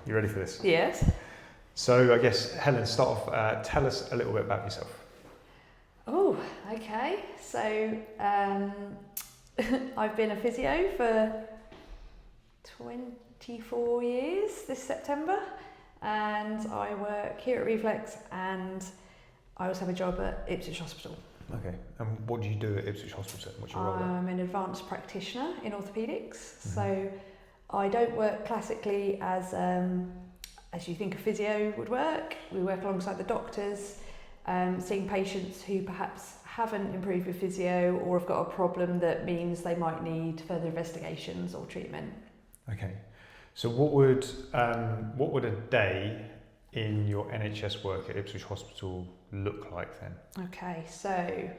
You ready for this? Yes. So I guess, Helen, start off, tell us a little bit about yourself. Oh, okay. So I've been a physio for 24 years this September, and I work here at Reflex, and I also have a job at Ipswich Hospital. Okay, and what do you do at Ipswich Hospital? What's your role there? I'm an advanced practitioner in orthopaedics, so I don't work classically as you think a physio would work. We work alongside the doctors, seeing patients who perhaps haven't improved with physio or have got a problem that means they might need further investigations or treatment. Okay, so what would a day in your NHS work at Ipswich Hospital look like then? Okay, so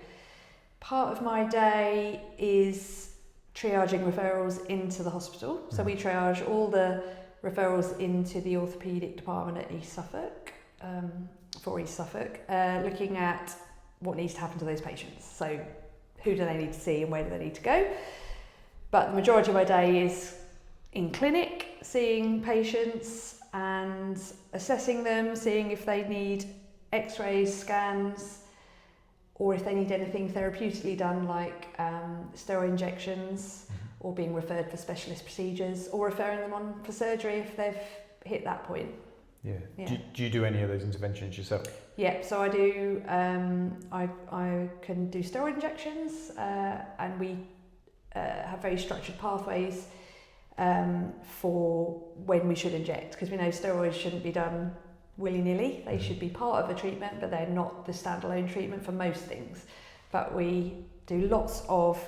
part of my day is triaging referrals into the hospital. So we triage all the referrals into the orthopaedic department at East Suffolk, for East Suffolk, looking at what needs to happen to those patients. So who do they need to see and where do they need to go? But the majority of my day is in clinic, seeing patients and assessing them, seeing if they need x-rays, scans, or if they need anything therapeutically done like steroid injections, or being referred for specialist procedures, or referring them on for surgery if they've hit that point. Yeah. Yeah. Do you do any of those interventions yourself? Yeah, so I do. I can do steroid injections, and we have very structured pathways for when we should inject, because we know steroids shouldn't be done willy-nilly. They should be part of a treatment, but they're not the standalone treatment for most things. But we do lots of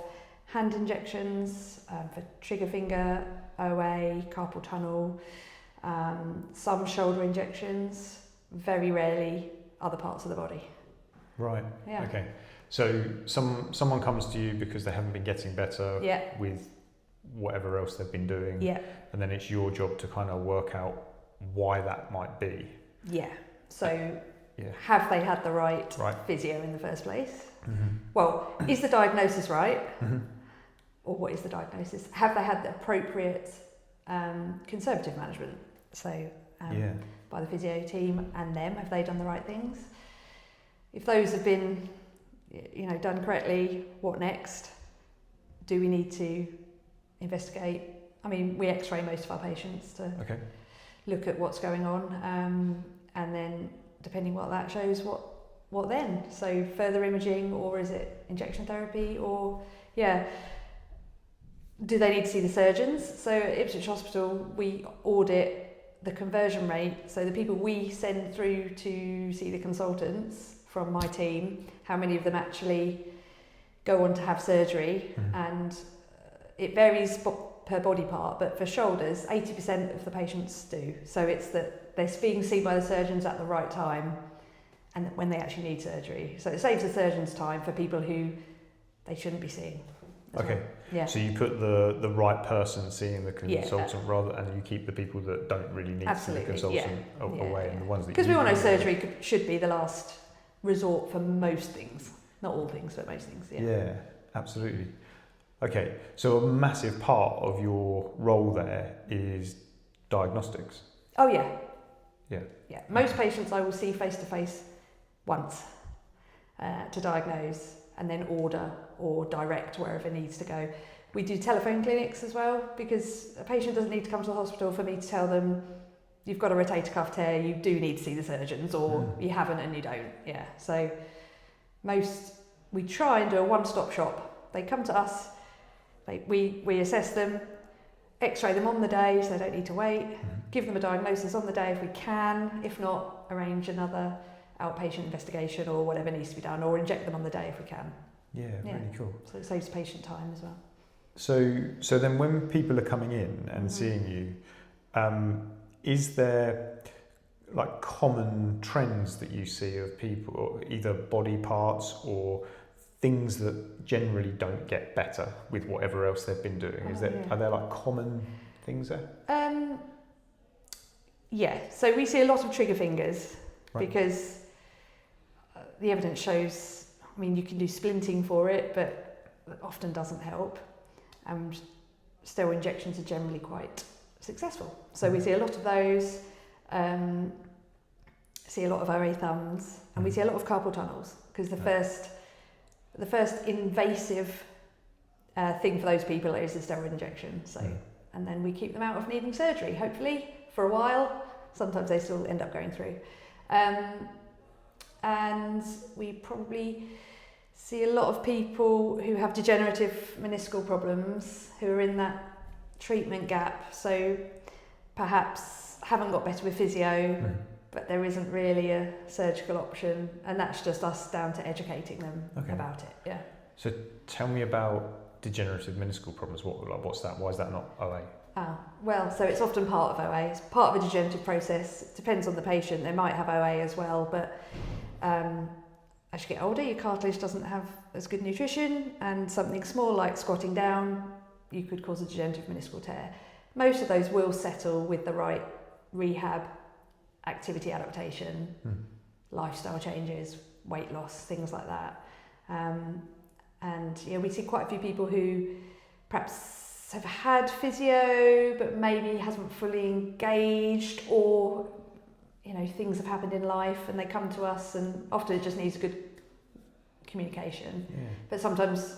hand injections for trigger finger, OA, carpal tunnel, some shoulder injections, very rarely other parts of the body. Right. Yeah. Okay. So someone comes to you because they haven't been getting better with whatever else they've been doing, and then it's your job to kind of work out why that might be. Yeah. So have they had the right physio in the first place? Mm-hmm. Well, is the diagnosis right? Or what is the diagnosis? Have they had the appropriate conservative management? So by the physio team and them, have they done the right things? If those have been, done correctly, what next? Do we need to investigate? I mean, we x-ray most of our patients to look at what's going on, and then depending what that shows, what then? So further imaging, or is it injection therapy, or do they need to see the surgeons? So at Ipswich Hospital, we audit the conversion rate. So the people we send through to see the consultants from my team, how many of them actually go on to have surgery, and it varies per body part, but for shoulders, 80% of the patients do. So it's that they're being seen by the surgeons at the right time and when they actually need surgery. So it saves the surgeons time for people who they shouldn't be seeing. Okay. Well. Yeah. So you put the right person seeing the consultant and you keep the people that don't really need to see the consultant away, and the ones that, because we all know surgery should be the last resort for most things, not all things, but most things. Yeah, absolutely. Okay, so a massive part of your role there is diagnostics. Oh yeah. Most patients I will see face to face once to diagnose, and then order or direct wherever it needs to go. We do telephone clinics as well, because a patient doesn't need to come to the hospital for me to tell them you've got a rotator cuff tear, you do need to see the surgeons, or you haven't and you don't. Yeah. So we try and do a one-stop shop. They come to us, we assess them, x-ray them on the day so they don't need to wait, give them a diagnosis on the day if we can, if not, arrange another outpatient investigation or whatever needs to be done, or inject them on the day if we can. Yeah, really cool. So it saves patient time as well. So then when people are coming in and seeing you, is there like common trends that you see of people, either body parts or things that generally don't get better with whatever else they've been doing? Are there like common things there? So we see a lot of trigger fingers, because the evidence shows, I mean, you can do splinting for it, but it often doesn't help. And steroid injections are generally quite successful. So we see a lot of those. See a lot of OA thumbs, and we see a lot of carpal tunnels, because the first invasive thing for those people is the steroid injection. So, and then we keep them out of needing surgery, hopefully, for a while. Sometimes they still end up going through. And we probably see a lot of people who have degenerative meniscal problems who are in that treatment gap. So perhaps haven't got better with physio, but there isn't really a surgical option, and that's just us down to educating them about it. Yeah. So tell me about degenerative meniscal problems. What's that? Why is that not OA? Well, so it's often part of OA. It's part of a degenerative process. It depends on the patient. They might have OA as well, but as you get older, your cartilage doesn't have as good nutrition, and something small like squatting down, you could cause a degenerative meniscal tear. Most of those will settle with the right rehab, activity adaptation, lifestyle changes, weight loss, things like that. And we see quite a few people who perhaps have had physio but maybe hasn't fully engaged, or things have happened in life and they come to us, and often it just needs good communication. But sometimes,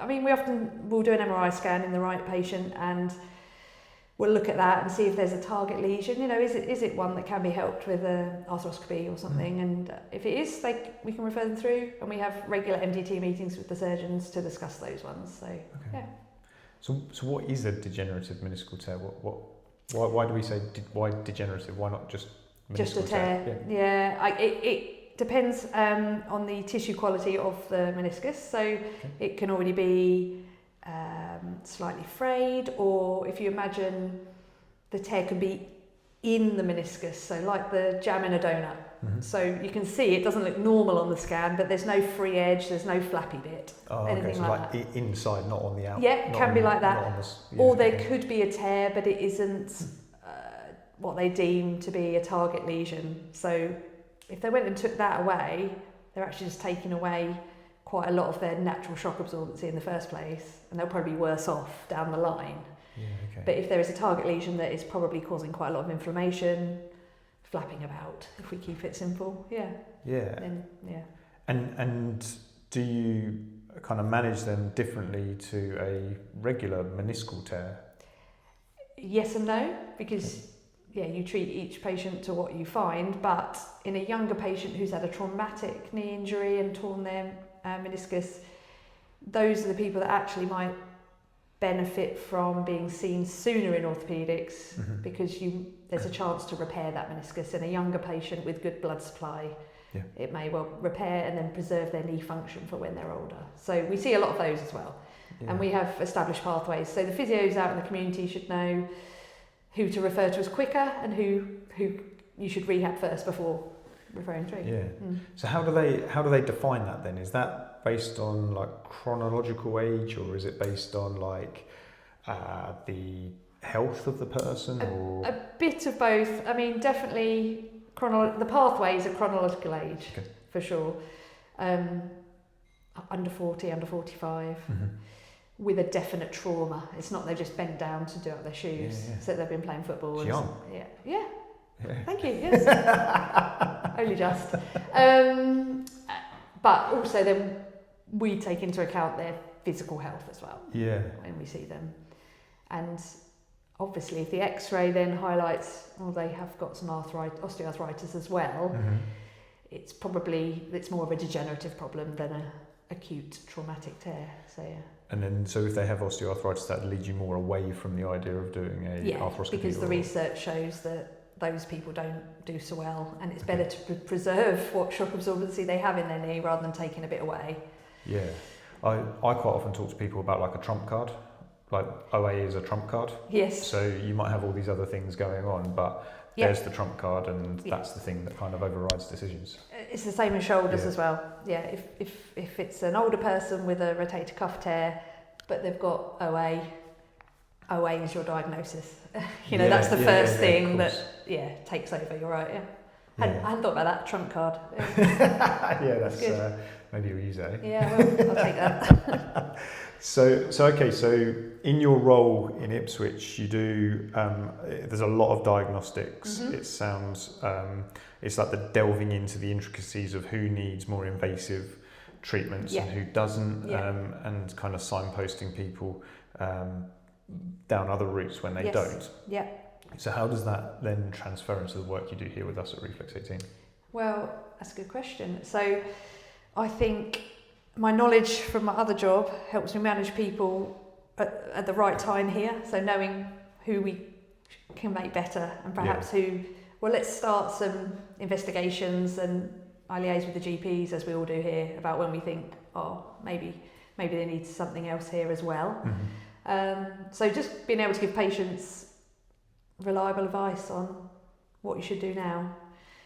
we often will do an MRI scan in the right patient, and we'll look at that and see if there's a target lesion. Is it one that can be helped with an arthroscopy or something? And if it is, we can refer them through, and we have regular MDT meetings with the surgeons to discuss those ones. So yeah. So what is a degenerative meniscal tear? Why do we say why degenerative? Why not just meniscal just a tear? It depends on the tissue quality of the meniscus. So it can already be slightly frayed, or if you imagine the tear can be in the meniscus, so like the jam in a donut. So you can see it doesn't look normal on the scan, but there's no free edge, there's no flappy bit, anything like that. Inside, not on the outside. Yeah, it can be like that. Or there could be a tear, but it isn't what they deem to be a target lesion. So if they went and took that away, they're actually just taking away quite a lot of their natural shock absorbency in the first place, and they'll probably be worse off down the line. But if there is a target lesion that is probably causing quite a lot of inflammation, flapping about, if we keep it simple, then. And do you kind of manage them differently to a regular meniscal tear? Yes and no, because you treat each patient to what you find, but in a younger patient who's had a traumatic knee injury and torn their meniscus, those are the people that actually might benefit from being seen sooner in orthopaedics, because there's a chance to repair that meniscus. In a younger patient with good blood supply, it may well repair and then preserve their knee function for when they're older. So we see a lot of those as well. And we have established pathways. So the physios out in the community should know who to refer to as quicker and who you should rehab first before referring through. So how do they define that then? Is that based on chronological age, or is it based on the health of the person? A bit of both. Definitely the pathways are chronological age, for sure. Under 40, under 45, with a definite trauma. It's not they've just bent down to do up their shoes, so they've been playing football. It's young. Yeah. Thank you. Yes. Only just. But also then we take into account their physical health as well. When we see them. And obviously if the X-ray then highlights, they have got some osteoarthritis as well, it's more of a degenerative problem than a acute traumatic tear. And then so if they have osteoarthritis, that leads you more away from the idea of doing a arthroscopy? Because the research shows that those people don't do so well, and it's better to preserve what shock absorbency they have in their knee rather than taking a bit away. I quite often talk to people about a trump card. OA is a trump card. Yes. So you might have all these other things going on, but there's the trump card, and that's the thing that kind of overrides decisions. It's the same as shoulders as well. If it's an older person with a rotator cuff tear, but they've got OA is your diagnosis. That's the first thing that takes over. You're right. I hadn't thought about that trump card. Yeah, that's good. Maybe you'll use that. Yeah, well, I'll take that. So in your role in Ipswich, you do there's a lot of diagnostics. Mm-hmm. It sounds it's like the delving into the intricacies of who needs more invasive treatments and who doesn't, and kind of signposting people down other routes when they don't. Yeah. So how does that then transfer into the work you do here with us at Reflex 18? Well, that's a good question. So I think my knowledge from my other job helps me manage people at the right time here. So knowing who we can make better and perhaps let's start some investigations, and I liaise with the GPs, as we all do here, about when we think, maybe they need something else here as well. Mm-hmm. So just being able to give patients reliable advice on what you should do now.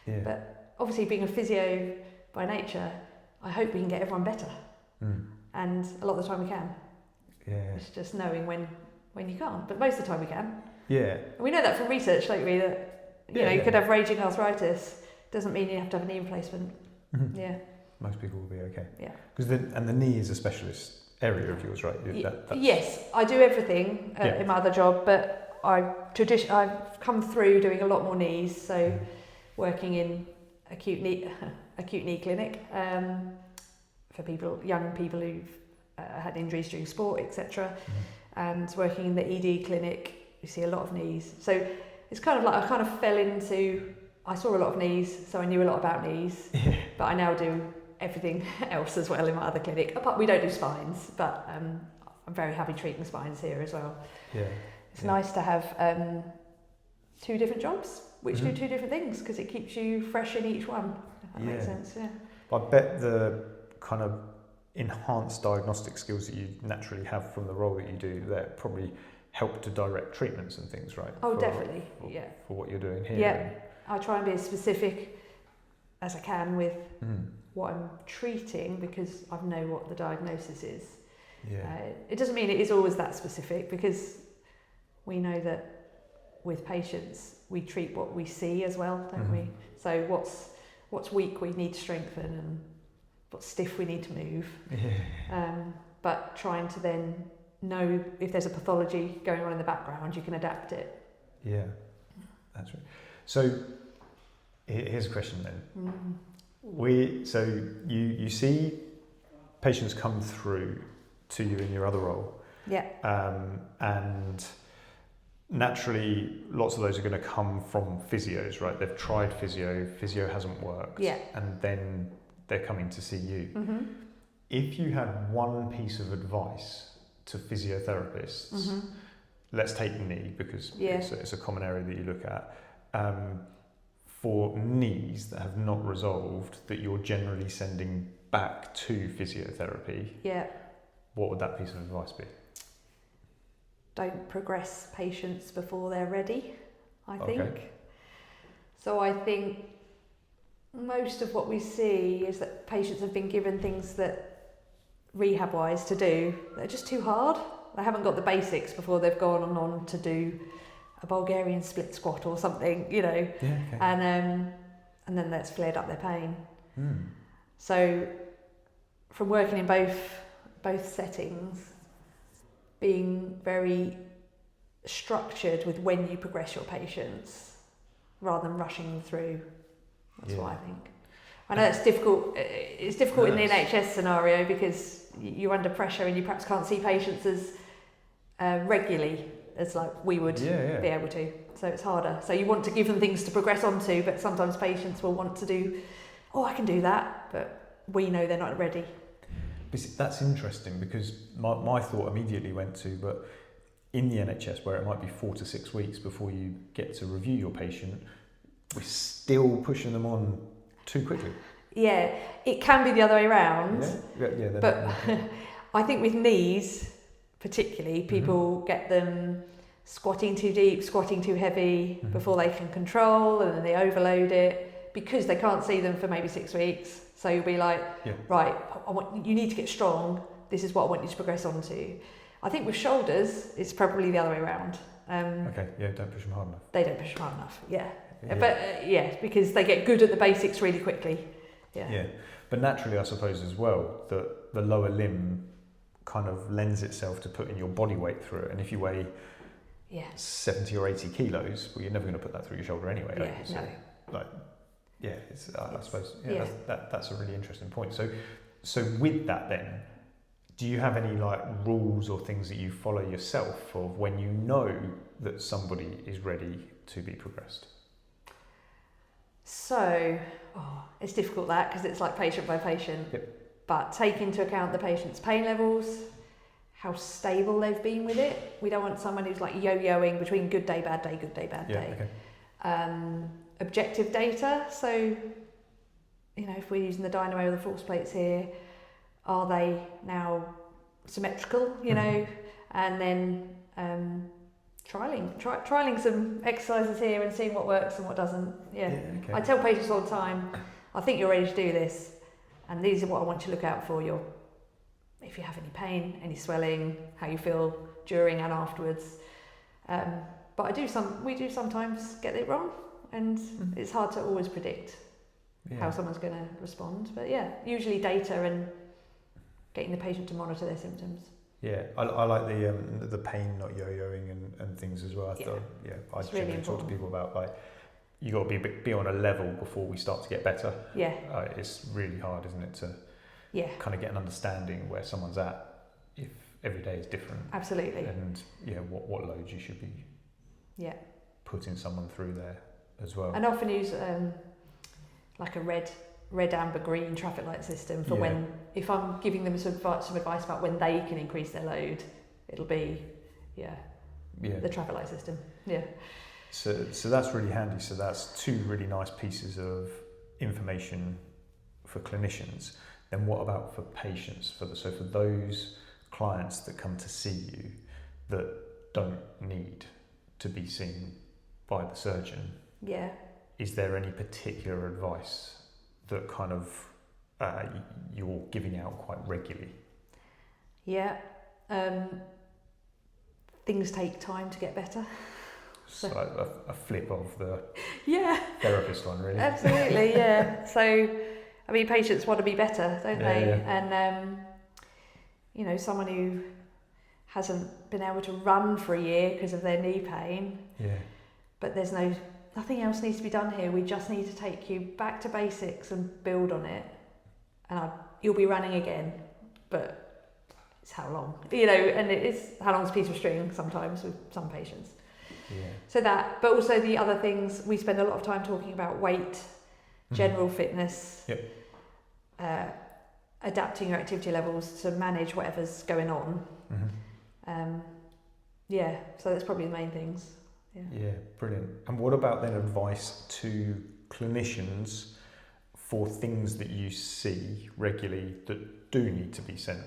Yeah. But obviously being a physio by nature, I hope we can get everyone better. And a lot of the time we can. Yeah. It's just knowing when you can't, but most of the time we can. Yeah. And we know that from research, don't we, that you could have raging arthritis, doesn't mean you have to have a knee replacement. Mm-hmm. Yeah. Most people will be okay. Yeah. Because the knee is a specialist area of yours, right? Yes, I do everything in my other job, but I've come through doing a lot more knees, so working in acute knee clinic for young people who've had injuries during sport, etc. And working in the ED clinic, you see a lot of knees. So it's kind of like I saw a lot of knees, so I knew a lot about knees, but I now do everything else as well in my other clinic. We don't do spines, but I'm very happy treating spines here as well. Yeah. It's nice to have two different jobs which do two different things, because it keeps you fresh in each one, if that makes sense. Yeah. I bet the kind of enhanced diagnostic skills that you naturally have from the role that you do there probably help to direct treatments and things, right? Definitely. For what you're doing here. Yeah. I try and be as specific as I can with what I'm treating, because I know what the diagnosis is. Yeah. It doesn't mean it is always that specific, because we know that with patients we treat what we see as well, don't we? So what's weak we need to strengthen, and what's stiff we need to move. But trying to then know if there's a pathology going on in the background, you can adapt it. Yeah, that's right. So here's a question then. You see patients come through to you in your other role. Yeah. And naturally, lots of those are going to come from physios, right? They've tried physio hasn't worked, and then they're coming to see you. If you had one piece of advice to physiotherapists, let's take knee, because it's a common area that you look at, for knees that have not resolved, that you're generally sending back to physiotherapy, what would that piece of advice be? Don't progress patients before they're ready, I think. So I think most of what we see is that patients have been given things that rehab-wise to do, they're just too hard. They haven't got the basics before they've gone on to do a Bulgarian split squat or something, and then that's flared up their pain. So from working in both settings, being very structured with when you progress your patients rather than rushing them through. That's what I think. I know it's difficult. It's difficult in the NHS scenario, because you're under pressure and you perhaps can't see patients as regularly as like we would be able to. So it's harder. So you want to give them things to progress onto, but sometimes patients will want to do, I can do that, but we know they're not ready. That's interesting, because my thought immediately went to, but in the NHS, where it might be 4 to 6 weeks before you get to review your patient, we're still pushing them on too quickly. Yeah, it can be the other way around. But I think with knees, particularly, people get them squatting too deep, squatting too heavy before they can control, and then they overload it because they can't see them for maybe 6 weeks. So you'll be like, right, you need to get strong. This is what I want you to progress onto. I think with shoulders, it's probably the other way around. Don't push them hard enough. They don't push them hard enough, But because they get good at the basics really quickly. Yeah, but naturally I suppose as well that the lower limb kind of lends itself to putting your body weight through it, and if you weigh 70 or 80 kilos, well, you're never going to put that through your shoulder anyway. I suppose that's a really interesting point. So with that then, do you have any like rules or things that you follow yourself of when you know that somebody is ready to be progressed? So, it's difficult that because it's like patient by patient. Yep. But take into account the patient's pain levels, how stable they've been with it. We don't want someone who's like yo-yoing between good day, bad day, good day, bad day. Okay. Objective data. So, if we're using the dynamo or the force plates here, are they now symmetrical? And then trialing some exercises here and seeing what works and what doesn't. Okay. I tell patients all the time, I think you're ready to do this, and these are what I want you to look out for. If you have any pain, any swelling, how you feel during and afterwards. But we do sometimes get it wrong, and it's hard to always predict how someone's going to respond. But usually data and getting the patient to monitor their symptoms. Yeah, I like the pain not yo-yoing and things as well. I generally talk to people about like you got to be on a level before we start to get better. Yeah, it's really hard, isn't it, to kind of get an understanding where someone's at if every day is different. Absolutely. And what loads you should be putting someone through there as well. And often use like a red, amber, green traffic light system for when, if I'm giving them some advice about when they can increase their load, it'll be the traffic light system. So that's really handy. So that's two really nice pieces of information for clinicians. Then what about for patients? For those clients that come to see you that don't need to be seen by the surgeon, is there any particular advice that kind of you're giving out quite regularly? Things take time to get better. So a flip of the therapist one, really. Absolutely, So, patients want to be better, don't they? And, someone who hasn't been able to run for a year because of their knee pain, but there's nothing else needs to be done here. We just need to take you back to basics and build on it. And you'll be running again, but it's how long? And it is how long's a piece of string sometimes with some patients. So that, but also the other things, we spend a lot of time talking about weight, general fitness, adapting your activity levels to manage whatever's going on. So that's probably the main things. Brilliant. And what about then advice to clinicians for things that you see regularly that do need to be sent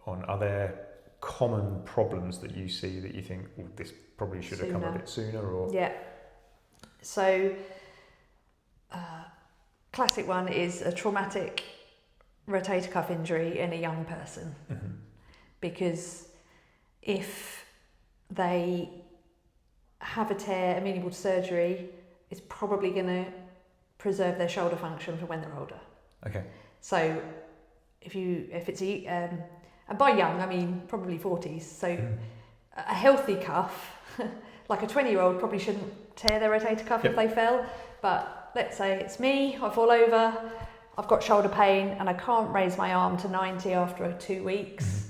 on? Are there common problems that you see that you think, this probably should have come a bit sooner? Or So classic one is a traumatic rotator cuff injury in a young person, because if they have a tear amenable to surgery, it's probably going to preserve their shoulder function for when they're older. Okay. So if it's and by young I mean probably 40s. So a healthy cuff, like a 20-year-old probably shouldn't tear their rotator cuff if they fell. But let's say it's me, I fall over, I've got shoulder pain and I can't raise my arm to 90 after 2 weeks.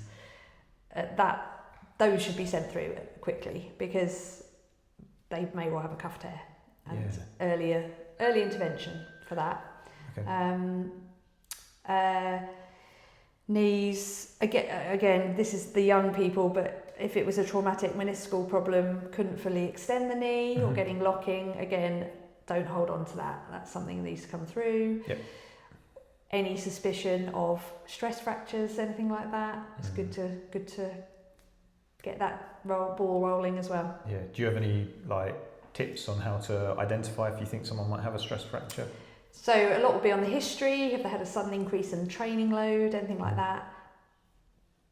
Those should be sent through quickly because they may well have a cuff tear, and early intervention for that. Okay. Knees, again, this is the young people, but if it was a traumatic meniscal problem, couldn't fully extend the knee or getting locking, again, don't hold on to that. That's something that needs to come through. Any suspicion of stress fractures, anything like that, it's good to get that ball rolling as well. Do you have any tips on how to identify if you think someone might have a stress fracture? So a lot will be on the history, if they had a sudden increase in training load, anything like that.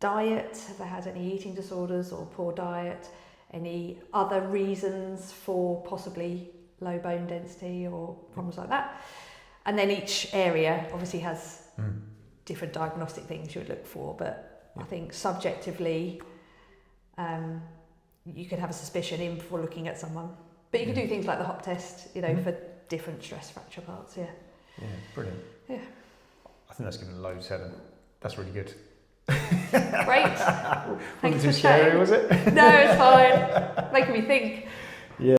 Diet, have they had any eating disorders or poor diet? Any other reasons for possibly low bone density or problems like that. And then each area obviously has different diagnostic things you would look for, but I think subjectively you can have a suspicion even before looking at someone. But you can do things like the hop test, you know, for different stress fracture parts, Yeah, brilliant. Yeah. I think that's given loads, Helen. That's really good. Great. Thanks Wasn't too for scary, chatting. was it? No, it's fine. Making me think.